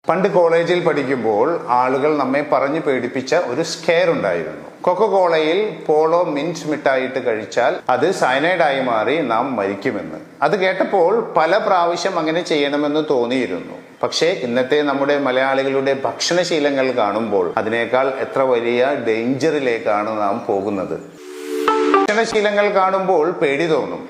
പണ്ട് കോളേജിൽ പഠിക്കുമ്പോൾ ആളുകൾ നമ്മെ പറഞ്ഞു പേടിപ്പിച്ച ഒരു സ്കെയർ ഉണ്ടായിരുന്നു. കൊക്കോകോളയിൽ പോളോ മിന്റ് മിഠായിട്ട് കഴിച്ചാൽ അത് സയനൈഡായി മാറി നാം മരിക്കുമെന്ന്. അത് കേട്ടപ്പോൾ പല പ്രാവശ്യം അങ്ങനെ ചെയ്യണമെന്ന് തോന്നിയിരുന്നു. പക്ഷേ ഇന്നത്തെ നമ്മുടെ മലയാളികളുടെ ഭക്ഷണശീലങ്ങൾ കാണുമ്പോൾ അതിനേക്കാൾ എത്ര വലിയ ഡേഞ്ചറിലേക്കാണ് നാം പോകുന്നത്. ഭക്ഷണശീലങ്ങൾ കാണുമ്പോൾ പേടി തോന്നും,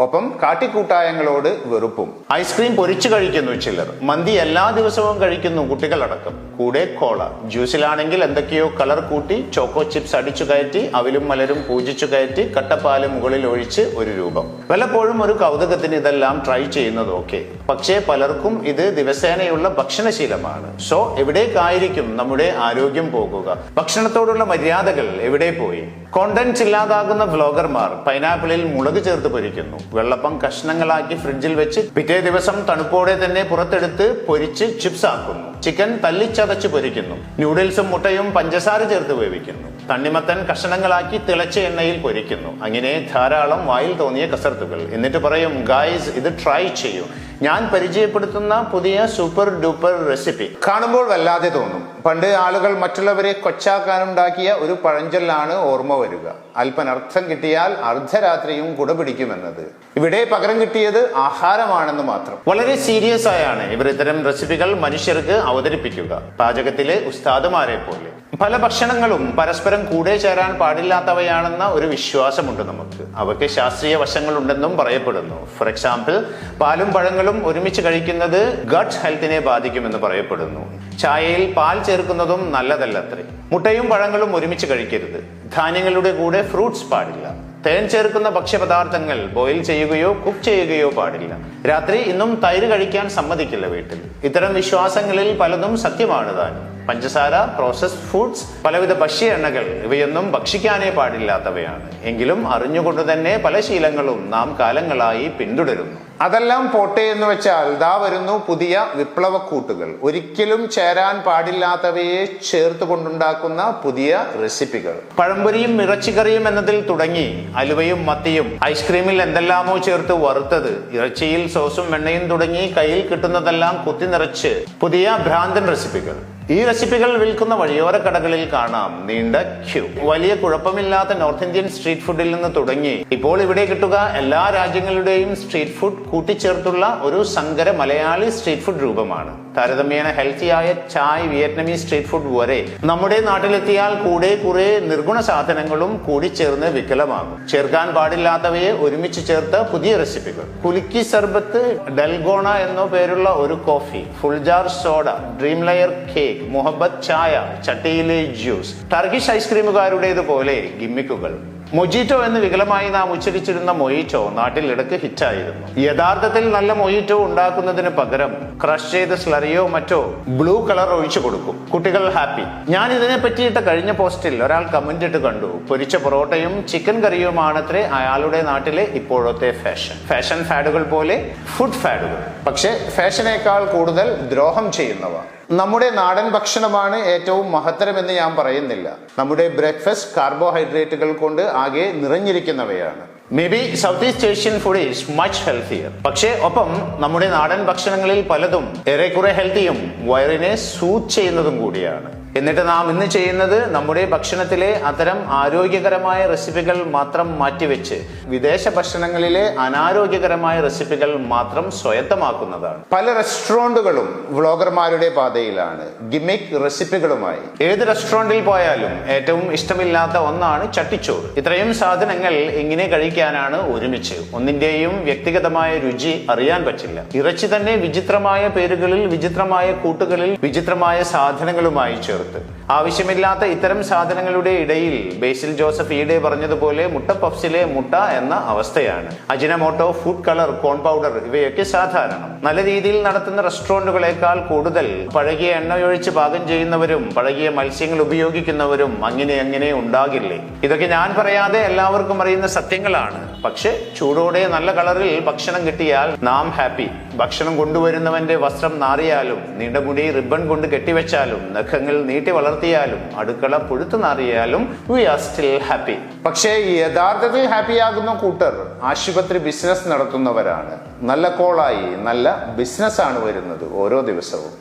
ഒപ്പം കാട്ടിക്കൂട്ടായങ്ങളോട് വെറുപ്പും. ഐസ്ക്രീം പൊരിച്ചു കഴിക്കുന്നു ചിലർ, മന്തി എല്ലാ ദിവസവും കഴിക്കുന്നു കുട്ടികളടക്കം, കൂടെ കോള. ജ്യൂസിലാണെങ്കിൽ എന്തൊക്കെയോ കളർ കൂട്ടി, ചോക്കോ ചിപ്സ് അടിച്ചു കയറ്റി, അവിലും മലരും പൂജിച്ചു കയറ്റി, കട്ടപ്പാല് മുകളിൽ ഒഴിച്ച് ഒരു രൂപം. വല്ലപ്പോഴും ഒരു കൗതുകത്തിന് ഇതെല്ലാം ട്രൈ ചെയ്യുന്നത് ഓക്കെ, പക്ഷേ പലർക്കും ഇത് ദിവസേനയുള്ള ഭക്ഷണശീലമാണ്. സോ എവിടേക്കായിരിക്കും നമ്മുടെ ആരോഗ്യം പോകുക? ഭക്ഷണത്തോടുള്ള മര്യാദകൾ എവിടെ പോയി? കോണ്ടന്റ് ഇല്ലാതാകുന്ന വ്ലോഗർമാർ പൈനാപ്പിളിൽ മുളക് ചേർത്ത് പൊരിക്കുന്നു, വെള്ളപ്പം കഷ്ണങ്ങളാക്കി ഫ്രിഡ്ജിൽ വെച്ച് പിറ്റേ ദിവസം തണുപ്പോടെ തന്നെ പുറത്തെടുത്ത് പൊരിച്ച് ചിപ്സ് ആക്കുന്നു, ചിക്കൻ തല്ലിച്ചതച്ച് പൊരിക്കുന്നു, ന്യൂഡിൽസും മുട്ടയും പഞ്ചസാര ചേർത്ത് വേവിക്കുന്നു, തണ്ണിമത്തൻ കഷണങ്ങളാക്കി തിളച്ച എണ്ണയിൽ പൊരിക്കുന്നു. അങ്ങനെ ധാരാളം വായിൽ തോന്നിയ കസർത്തുകൾ. എന്നിട്ട് പറയും, ഗായ്സ് ഇത് ട്രൈ ചെയ്യൂ, ഞാൻ പരിചയപ്പെടുത്തുന്ന പുതിയ സൂപ്പർ ഡൂപ്പർ റെസിപ്പി. കാണുമ്പോൾ വല്ലാതെ തോന്നും. പണ്ട് ആളുകൾ മറ്റുള്ളവരെ കൊച്ചാക്കാനുണ്ടാക്കിയ ഒരു പഴഞ്ചൊല്ലാണ് ഓർമ്മ വരിക, അല്പനർത്ഥം കിട്ടിയാൽ അർദ്ധരാത്രിയും കുട പിടിക്കുമെന്നത്. ഇവിടെ പകരം കിട്ടിയത് ആഹാരമാണെന്ന് മാത്രം. വളരെ സീരിയസ് ആയാണ് ഇവർ ഇത്തരം റെസിപ്പികൾ മനുഷ്യർക്ക് അവതരിപ്പിക്കുക, പാചകത്തിലെ ഉസ്താദുമാരെ പോലെ. പല ഭക്ഷണങ്ങളും പരസ്പരം കൂടെ ചേരാൻ പാടില്ലാത്തവയാണെന്ന ഒരു വിശ്വാസമുണ്ട് നമുക്ക്. അവയ്ക്ക് ശാസ്ത്രീയ വശങ്ങളുണ്ടെന്നും പറയപ്പെടുന്നു. ഫോർ എക്സാമ്പിൾ, പാലും പഴങ്ങളും ഒരുമിച്ച് കഴിക്കുന്നത് ഗട്ട് ഹെൽത്തിനെ ബാധിക്കുമെന്ന് പറയപ്പെടുന്നു. ചായയിൽ പാൽ ചേർക്കുന്നതും നല്ലതല്ലത്രേ. മുട്ടയും പഴങ്ങളും ഒരുമിച്ച് കഴിക്കരുത്. ധാന്യങ്ങളുടെ കൂടെ ഫ്രൂട്ട്സ് പാടില്ല. തേൻ ചേർക്കുന്ന ഭക്ഷ്യപദാർത്ഥങ്ങൾ ബോയിൽ ചെയ്യുകയോ കുക്ക് ചെയ്യുകയോ പാടില്ല. രാത്രി ഇന്നും തൈര് കഴിക്കാൻ സമ്മതിക്കില്ല വീട്ടിൽ. ഇത്തരം വിശ്വാസങ്ങളിൽ പലതും സത്യമാണ് താനും. പഞ്ചസാര, പ്രോസസ്ഡ് ഫുഡ്സ്, പലവിധ ഭക്ഷ്യ എണ്ണകൾ ഇവയൊന്നും ഭക്ഷിക്കാനേ പാടില്ലാത്തവയാണ്. എങ്കിലും അറിഞ്ഞുകൊണ്ട് തന്നെ പല ശീലങ്ങളും നാം കാലങ്ങളായി പിന്തുടരുന്നു. അതെല്ലാം പോട്ടെ എന്ന് വെച്ചാൽ ദാ വരുന്നു പുതിയ വിപ്ലവക്കൂട്ടുകൾ. ഒരിക്കലും ചേരാൻ പാടില്ലാത്തവയെ ചേർത്ത് കൊണ്ടുണ്ടാക്കുന്ന പുതിയ റെസിപ്പികൾ. പഴംപൊരിയും ഇറച്ചിക്കറിയും എന്നതിൽ തുടങ്ങി അലുവയും മത്തിയും, ഐസ്ക്രീമിൽ എന്തെല്ലാമോ ചേർത്ത് വറുത്തത്, ഇറച്ചിയിൽ സോസും വെണ്ണയും തുടങ്ങി കയ്യിൽ കിട്ടുന്നതെല്ലാം കുത്തി നിറച്ച് പുതിയ ഭ്രാന്തൻ റെസിപ്പികൾ. ഈ റെസിപ്പികൾ വിൽക്കുന്ന വഴിയോര കടകളിൽ കാണാം നീണ്ട ക്യൂ. വലിയ കുഴപ്പമില്ലാത്ത നോർത്ത് ഇന്ത്യൻ സ്ട്രീറ്റ് ഫുഡിൽ നിന്ന് തുടങ്ങി ഇപ്പോൾ ഇവിടെ കിട്ടുക എല്ലാ രാജ്യങ്ങളുടെയും സ്ട്രീറ്റ് ഫുഡ് കൂട്ടിച്ചേർത്തുള്ള ഒരു സങ്കര മലയാളി സ്ട്രീറ്റ് ഫുഡ് രൂപമാണ്. താരതമ്യേന ഹെൽത്തിയായ ചായ്, വിയറ്റ്നമീസ് സ്ട്രീറ്റ് ഫുഡ് വരെ നമ്മുടെ നാട്ടിലെത്തിയാൽ കൂടെ കുറെ നിർഗുണ സാധനങ്ങളും കൂടിച്ചേർന്ന് വികലമാകും. ചേർക്കാൻ പാടില്ലാത്തവയെ ഒരുമിച്ച് ചേർത്ത പുതിയ റെസിപ്പികൾ. കുലുക്കി സർബത്ത്, ഡൽഗോണ എന്നോ പേരുള്ള ഒരു coffee, fuljar soda, dream layer cake, മുഹബത്ത് ചായ, ചട്ടിയിലെ ജ്യൂസ്, ടർക്കിഷ് ഐസ്ക്രീമുകാരുടേതുപോലെ ഗിമ്മിക്കുകൾ. മൊജിറ്റോ എന്ന് വികലമായി നാം ഉച്ചരിച്ചിരുന്ന മൊയിറ്റോ നാട്ടിൽ ഇടയ്ക്ക് ഹിറ്റായിരുന്നു. യഥാർത്ഥത്തിൽ നല്ല മൊയിറ്റോ ഉണ്ടാക്കുന്നതിന് പകരം ക്രഷ് ചെയ്ത സ്ലറിയോ മറ്റോ ബ്ലൂ കളർ ഒഴിച്ചു കൊടുക്കും. കുട്ടികൾ ഹാപ്പി. ഞാൻ ഇതിനെ പറ്റിയിട്ട് കഴിഞ്ഞ പോസ്റ്റിൽ ഒരാൾ കമന്റ് ഇട്ട് കണ്ടു, പൊരിച്ച പൊറോട്ടയും ചിക്കൻ കറിയുമാണത്രേ അയാളുടെ നാട്ടിലെ ഇപ്പോഴത്തെ ഫാഷൻ ഫാഡുകൾ പോലെ ഫുഡ് ഫാഡുകൾ. പക്ഷെ ഫാഷനേക്കാൾ കൂടുതൽ ദ്രോഹം ചെയ്യുന്നവ. നമ്മുടെ നാടൻ ഭക്ഷണമാണ് ഏറ്റവും മഹത്തരമെന്ന് ഞാൻ പറയുന്നില്ല. നമ്മുടെ ബ്രേക്ക്ഫാസ്റ്റ് കാർബോഹൈഡ്രേറ്റുകൾ കൊണ്ട് ആകെ നിറഞ്ഞിരിക്കുന്നവയാണ്. Maybe south east Asian food is much healthier. പക്ഷേ ഒപ്പം നമ്മുടെ നാടൻ ഭക്ഷണങ്ങളിൽ പലതും ഏറെക്കുറെ ഹെൽത്തിയും വയറിനെ സൂട്ട് ചെയ്യുന്നതും കൂടിയാണ്. എന്നിട്ട് നാം ഇന്ന് ചെയ്യുന്നത് നമ്മുടെ ഭക്ഷണത്തിലെ അത്തരം ആരോഗ്യകരമായ റെസിപ്പികൾ മാത്രം മാറ്റിവെച്ച് വിദേശ ഭക്ഷണങ്ങളിലെ അനാരോഗ്യകരമായ റെസിപ്പികൾ മാത്രം സ്വായത്തമാക്കുന്നതാണ്. പല റെസ്റ്റോറന്റുകളും വ്ളോഗർമാരുടെ പാതയിലാണ് ഗിമിക് റെസിപ്പികളുമായി. ഏത് റെസ്റ്റോറന്റിൽ പോയാലും ഏറ്റവും ഇഷ്ടമില്ലാത്ത ഒന്നാണ് ചട്ടിച്ചോറ്. ഇത്രയും സാധനങ്ങൾ എങ്ങനെ കഴിക്കാനാണ് ഒരുമിച്ച്? ഒന്നിന്റെയും വ്യക്തിഗതമായ രുചി അറിയാൻ പറ്റില്ല. ഇറച്ചി തന്നെ വിചിത്രമായ പേരുകളിൽ, വിചിത്രമായ കൂട്ടുകളിൽ, വിചിത്രമായ സാധനങ്ങളുമായി ചേർത്ത്. ആവശ്യമില്ലാത്ത ഇത്തരം സാധനങ്ങളുടെ ഇടയിൽ ബേസിൽ ജോസഫ് ഈയിടെ പറഞ്ഞതുപോലെ മുട്ട പഫ്സിലെ മുട്ട എന്ന അവസ്ഥയാണ്. അജിനമോട്ടോ, ഫുഡ് കളർ, കോൺ പൗഡർ ഇവയൊക്കെ സാധാരണം. നല്ല രീതിയിൽ നടത്തുന്ന റെസ്റ്റോറന്റുകളെക്കാൾ കൂടുതൽ പഴകിയ എണ്ണയൊഴിച്ച് പാകം ചെയ്യുന്നവരും പഴകിയ മത്സ്യങ്ങൾ ഉപയോഗിക്കുന്നവരും അങ്ങനെ ഉണ്ടാകില്ലേ? ഇതൊക്കെ ഞാൻ പറയാതെ എല്ലാവർക്കും അറിയുന്ന സത്യങ്ങളാണ്. പക്ഷെ ചൂടോടെ നല്ല കളറിൽ ഭക്ഷണം കിട്ടിയാൽ നാം ഹാപ്പി. ഭക്ഷണം കൊണ്ടുവരുന്നവന്റെ വസ്ത്രം നാറിയാലും, നീണ്ട മുടി റിബൺ കൊണ്ട് കെട്ടിവെച്ചാലും, നഖങ്ങൾ നീട്ടി വളർത്തിയാലും, അടുക്കള പുഴുത്തു നാറിയാലും വി ആർ സ്റ്റിൽ ഹാപ്പി. പക്ഷേ യഥാർത്ഥത്തിൽ ഹാപ്പിയാകുന്ന കൂട്ടർ ആശുപത്രി ബിസിനസ് നടത്തുന്നവരാണ്. നല്ല കോളായി നല്ല ബിസിനസ് ആണ് വരുന്നത് ഓരോ ദിവസവും.